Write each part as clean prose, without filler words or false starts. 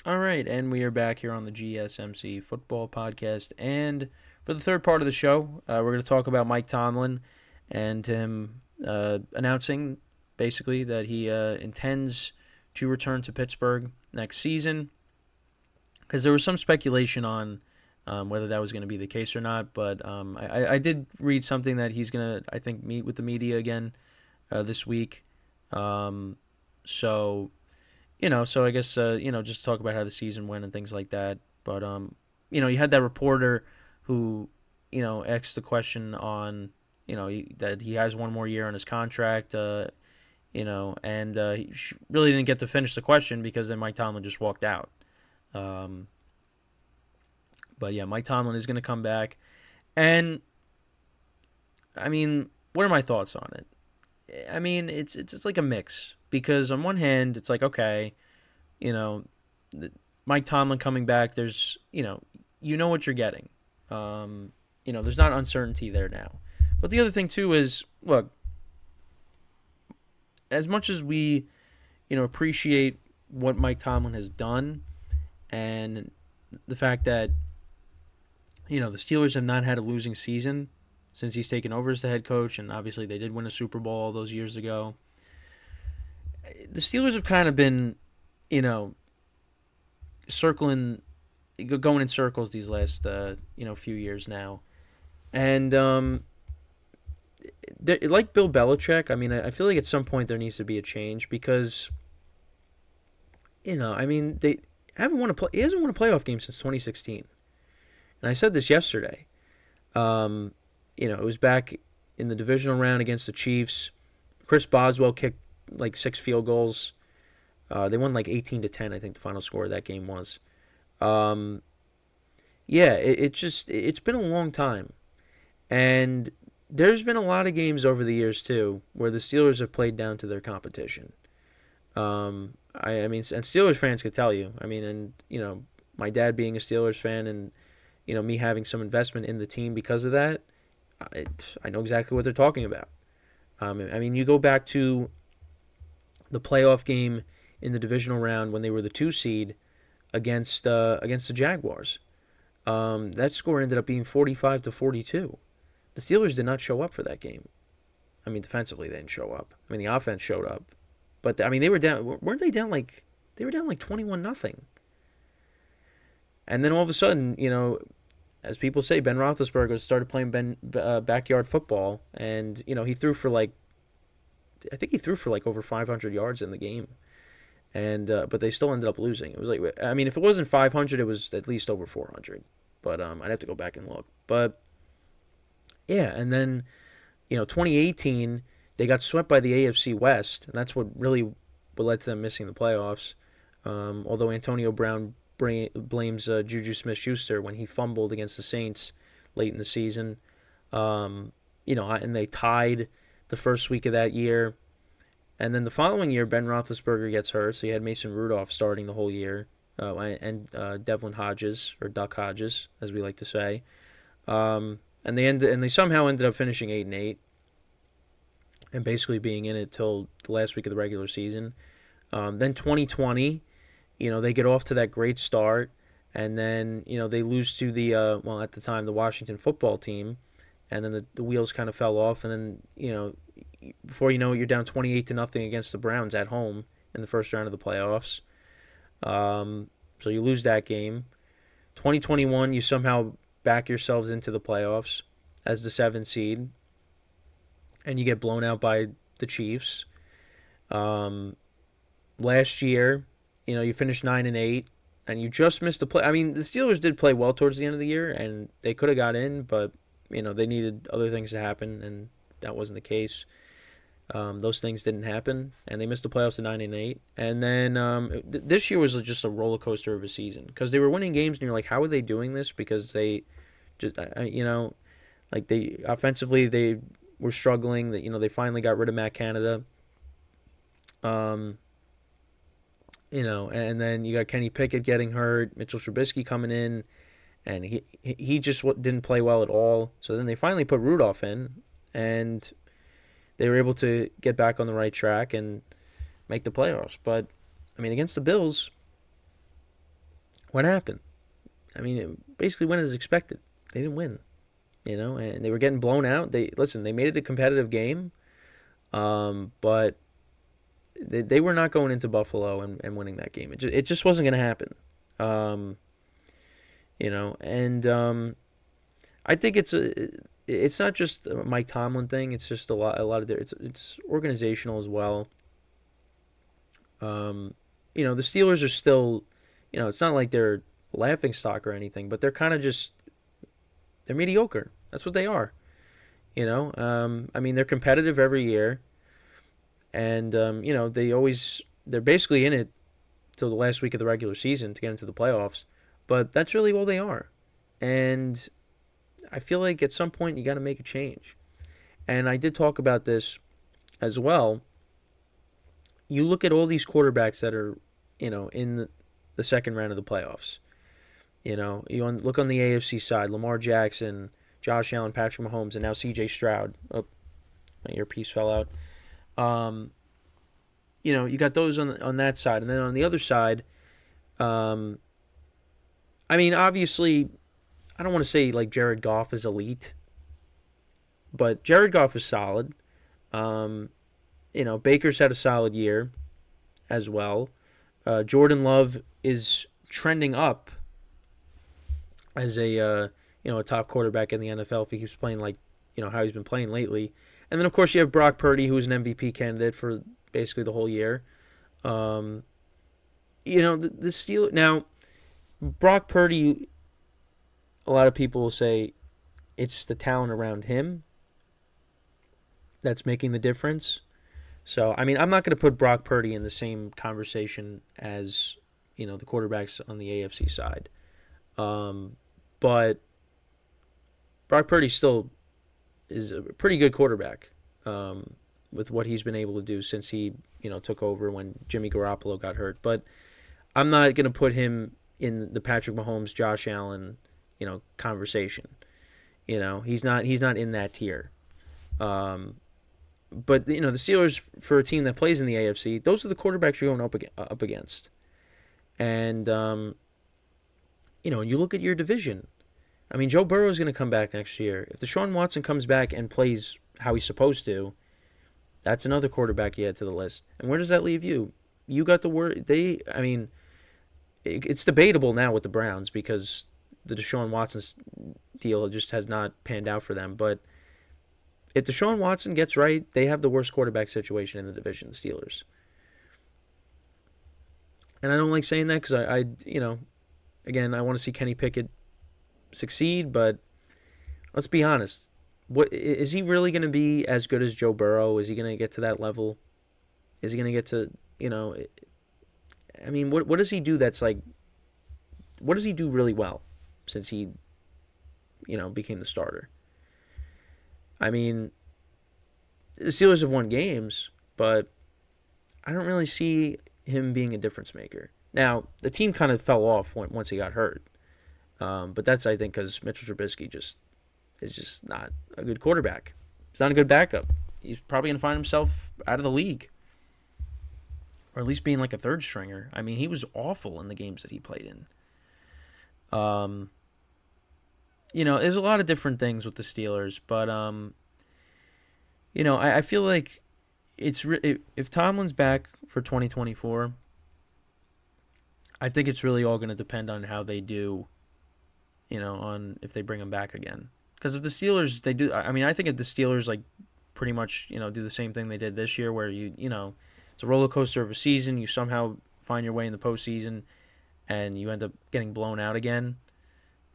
All right, and we are back here on the GSMC football podcast. And for the third part of the show, we're going to talk about Mike Tomlin and him announcing basically that he intends to return to Pittsburgh next season. Because there was some speculation on whether that was going to be the case or not. But I did read something that he's going to, I think, meet with the media again this week. Um, so so I guess just talk about how the season went and things like that. But you had that reporter who, asked the question on, that he has one more year on his contract. And he really didn't get to finish the question because then Mike Tomlin just walked out. Um, but yeah, Mike Tomlin is going to come back, and I mean, what are my thoughts on it? I mean, it's like a mix because on one hand, it's like okay, you know, Mike Tomlin coming back, there's you know what you're getting. There's not uncertainty there now. But the other thing too is, look, as much as we appreciate what Mike Tomlin has done and the fact that the Steelers have not had a losing season since he's taken over as the head coach, and obviously they did win a Super Bowl all those years ago. The Steelers have kind of been, you know, circling, going in circles these last few years now, and like Bill Belichick. I mean, I feel like at some point there needs to be a change because I mean they haven't won a play. He hasn't won a playoff game since 2016, and I said this yesterday. It was back in the divisional round against the Chiefs. Chris Boswell kicked like 6 field goals. They won like 18-10. I think the final score of that game was. Um, yeah, it's been a long time, and there's been a lot of games over the years too where the Steelers have played down to their competition. I mean, and Steelers fans could tell you. I mean, and my dad being a Steelers fan, and me having some investment in the team because of that. I know exactly what they're talking about. I mean, you go back to the playoff game in the divisional round when they were the 2 seed against the Jaguars. That score ended up being 45-42. The Steelers did not show up for that game. I mean, defensively they didn't show up. I mean, the offense showed up, but I mean they were down. Weren't they down like 21-0? And then all of a sudden, as people say, Ben Roethlisberger started playing backyard football, and he threw for like, I think he threw for like over 500 yards in the game, and but they still ended up losing. It was like, I mean, if it wasn't 500, it was at least over 400. But I'd have to go back and look. But yeah, and then 2018 they got swept by the AFC West, and that's what led to them missing the playoffs. Although Antonio Brown blames Juju Smith-Schuster when he fumbled against the Saints late in the season. And they tied the first week of that year. And then the following year, Ben Roethlisberger gets hurt, so you had Mason Rudolph starting the whole year, and Devlin Hodges, or Duck Hodges, as we like to say. And they somehow ended up finishing 8-8, and basically being in it till the last week of the regular season. Then 2020, they get off to that great start, and then they lose to the at the time the Washington football team, and then the wheels kind of fell off, and then before you know it, you're down 28-0 against the Browns at home in the first round of the playoffs. So you lose that game. 2021, you somehow back yourselves into the playoffs as the 7th seed, and you get blown out by the Chiefs. Last year, you finished 9-8, and you just missed the play. I mean, the Steelers did play well towards the end of the year, and they could have got in, but they needed other things to happen, and that wasn't the case. Those things didn't happen, and they missed the playoffs at 9-8. And then this year was just a roller coaster of a season because they were winning games, and you're like, how are they doing this? Because they just, like they offensively they were struggling. That they finally got rid of Matt Canada. And then you got Kenny Pickett getting hurt, Mitchell Trubisky coming in, and he just didn't play well at all. So then they finally put Rudolph in, and they were able to get back on the right track and make the playoffs. But I mean, against the Bills, What happened? I mean, it basically went as expected. They didn't win, and they were getting blown out. They made it a competitive game, but they were not going into Buffalo and winning that game. It just wasn't going to happen. Um, and I think it's not just a Mike Tomlin thing. It's just a lot of it's organizational as well. The Steelers are still, it's not like they're laughing stock or anything, but they're kind of just they're mediocre. That's what they are. I mean, they're competitive every year, and they're basically in it till the last week of the regular season to get into the playoffs, but that's really all they are. And I feel like at some point you got to make a change. And I did talk about this as well. You look at all these quarterbacks that are, in the second round of the playoffs. Look on the AFC side: Lamar Jackson, Josh Allen, Patrick Mahomes, and now C.J. Stroud. Oh, my earpiece fell out. You got those on that side, and then on the other side, I mean, obviously, I don't want to say like Jared Goff is elite, but Jared Goff is solid. Baker's had a solid year as well. Jordan Love is trending up as a top quarterback in the NFL if he keeps playing like how he's been playing lately. And then of course you have Brock Purdy, who is an MVP candidate for basically the whole year. The Steelers now. Brock Purdy, a lot of people will say it's the talent around him that's making the difference. So, I mean, I'm not going to put Brock Purdy in the same conversation as, the quarterbacks on the AFC side. But Brock Purdy still is a pretty good quarterback with what he's been able to do since he, took over when Jimmy Garoppolo got hurt. But I'm not going to put him in the Patrick Mahomes, Josh Allen, conversation. He's not in that tier. But the Steelers, for a team that plays in the AFC, those are the quarterbacks you're going up against. And you look at your division. I mean, Joe Burrow is going to come back next year. If Deshaun Watson comes back and plays how he's supposed to, that's another quarterback you add to the list. And where does that leave you? You got the word. It's debatable now with the Browns because the Deshaun Watson deal just has not panned out for them. But if Deshaun Watson gets right, they have the worst quarterback situation in the division, the Steelers. And I don't like saying that because again, I want to see Kenny Pickett succeed, but let's be honest. What is he really going to be as good as Joe Burrow? Is he going to get to that level? Is he going to get to, I mean, what does he do that's like, what does he do really well since he, became the starter? I mean, the Steelers have won games, but I don't really see him being a difference maker. Now, the team kind of fell off once he got hurt. But that's, I think, because Mitchell Trubisky is just not a good quarterback. He's not a good backup. He's probably going to find himself out of the league. Or at least being like a third stringer. I mean, he was awful in the games that he played in. There's a lot of different things with the Steelers, but I feel like if Tomlin's back for 2024, I think it's really all going to depend on how they do, on if they bring him back again. Because if the Steelers, they do, I mean, I think if the Steelers like pretty much, do the same thing they did this year, where it's a roller coaster of a season, you somehow find your way in the postseason, and you end up getting blown out again,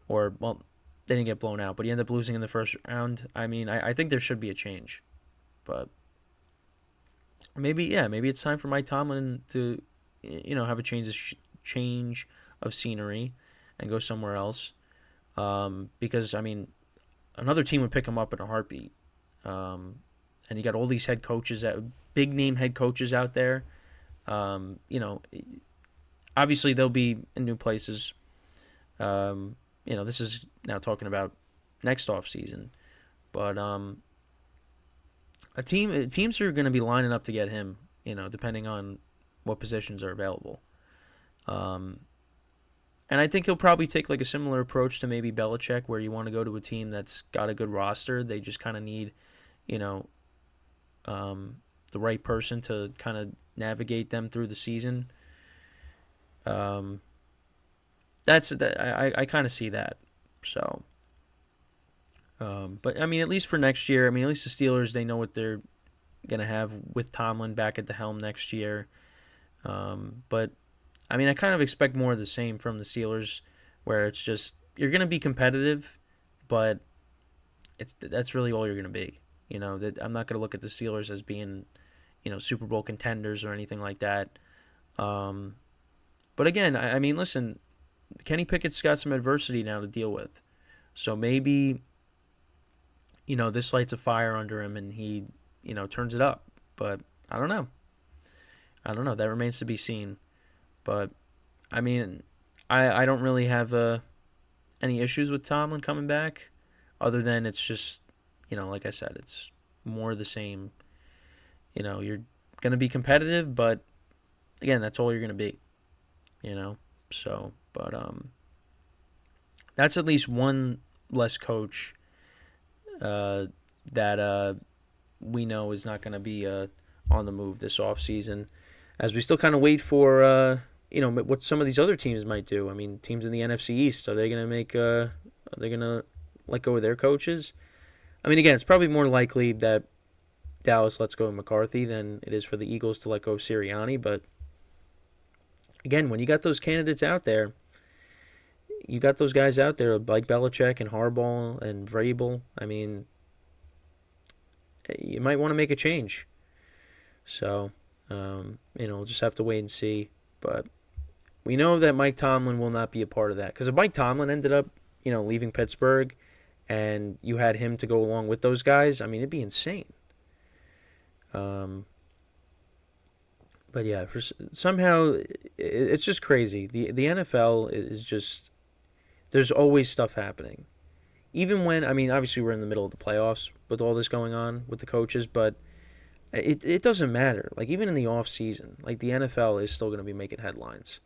or well, they didn't get blown out, but you end up losing in the first round. I mean, I think there should be a change, but maybe it's time for Mike Tomlin to, have a change of scenery and go somewhere else. Because I mean, another team would pick him up in a heartbeat. And you got all these big name head coaches out there. Obviously they'll be in new places. This is now talking about next off season, but teams are going to be lining up to get him. Depending on what positions are available. And I think he'll probably take like a similar approach to maybe Belichick, where you want to go to a team that's got a good roster. They just kind of need, you know, the right person to kind of navigate them through the season. Um, that's that. I kind of see that. So, but I mean, at least for next year, I mean, at least the Steelers, they know what they're gonna have with Tomlin back at the helm next year. But I mean, I kind of expect more of the same from the Steelers, where it's just you're gonna be competitive, but that's really all you're gonna be. You know, that I'm not gonna look at the Steelers as being, Super Bowl contenders or anything like that. Um, but again, I mean, listen, Kenny Pickett's got some adversity now to deal with, so maybe this lights a fire under him and he turns it up. But I don't know. I don't know. That remains to be seen. But I mean, I don't really have any issues with Tomlin coming back, other than it's just like I said, it's more the same. You're gonna be competitive, but again, that's all you're gonna be. So, but that's at least one less coach that we know is not going to be on the move this offseason, as we still kind of wait for what some of these other teams might do. I mean, teams in the NFC East, are they going to are they going to let go of their coaches? I mean, again, it's probably more likely that Dallas lets go of McCarthy than it is for the Eagles to let go of Sirianni. But again, when you got those candidates out there, you got those guys out there like Belichick and Harbaugh and Vrabel. I mean, you might want to make a change. So, we'll just have to wait and see. But we know that Mike Tomlin will not be a part of that. Because if Mike Tomlin ended up, leaving Pittsburgh and you had him to go along with those guys, I mean, it'd be insane. But yeah, somehow it's just crazy. The NFL is just, there's always stuff happening. Even when, I mean, obviously we're in the middle of the playoffs with all this going on with the coaches, but it doesn't matter. Like, even in the off season, like, the NFL is still going to be making headlines.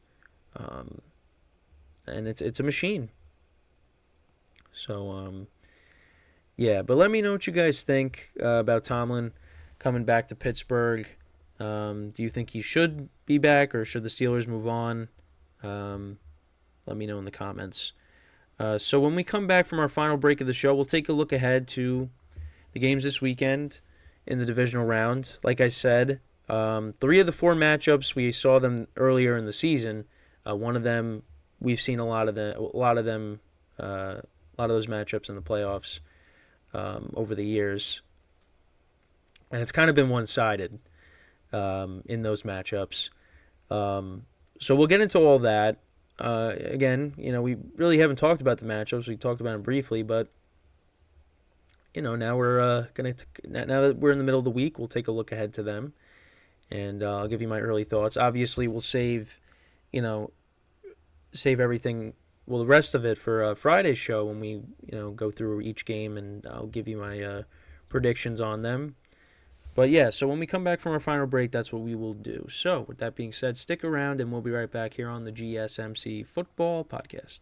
And it's a machine. So, yeah, but let me know what you guys think about Tomlin coming back to Pittsburgh. Do you think he should be back, or should the Steelers move on? Let me know in the comments. So when we come back from our final break of the show, we'll take a look ahead to the games this weekend in the divisional round. Like I said, 3 of the 4 matchups, we saw them earlier in the season. One of them, we've seen a lot of those matchups in the playoffs over the years, and it's kind of been one-sided in those matchups. So we'll get into all that. Again, we really haven't talked about the matchups. We talked about them briefly, but now we're now that we're in the middle of the week, we'll take a look ahead to them, and I'll give you my early thoughts. Obviously, we'll save everything, the rest of it for Friday's show when we go through each game, and I'll give you my predictions on them. But yeah, so when we come back from our final break, that's what we will do. So with that being said, stick around and we'll be right back here on the GSMC Football Podcast.